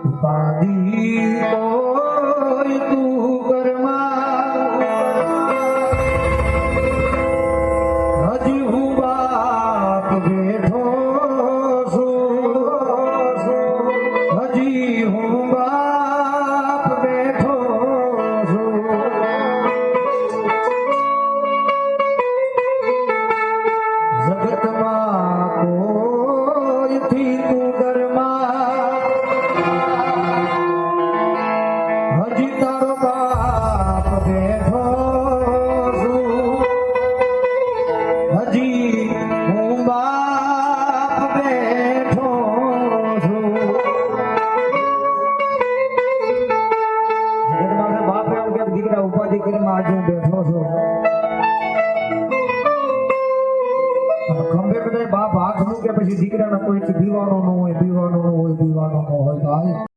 ઉપાધિ કોઈ તું કરમાં હજી હું બાપ બેઠો છું હજી હું બાપ બેઠો છું જગતમાં કોઈથી તું કરમાં હજી તારો બાપ બેઠો છું હજી હું બાપ બેઠો છું જગતમાં બાપ એમ કે દીકરા ઉપાધિ કરીને આજે હું બેઠો છું ખંભે બધા બાપ હાથ મૂકે પછી દીકરાના કોઈથી પીવાનો ન હોય